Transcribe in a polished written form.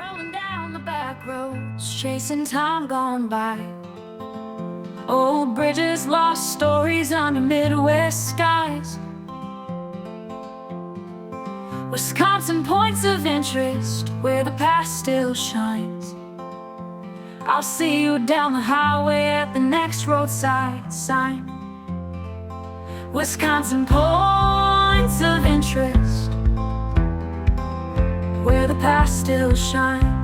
Rolling down the back roads, chasing time gone by. Old bridges, lost stories under Midwest skies. Wisconsin points of interest where the past still shines. I'll see you down the highway at the next roadside sign. Wisconsin points of interest where the past still shines.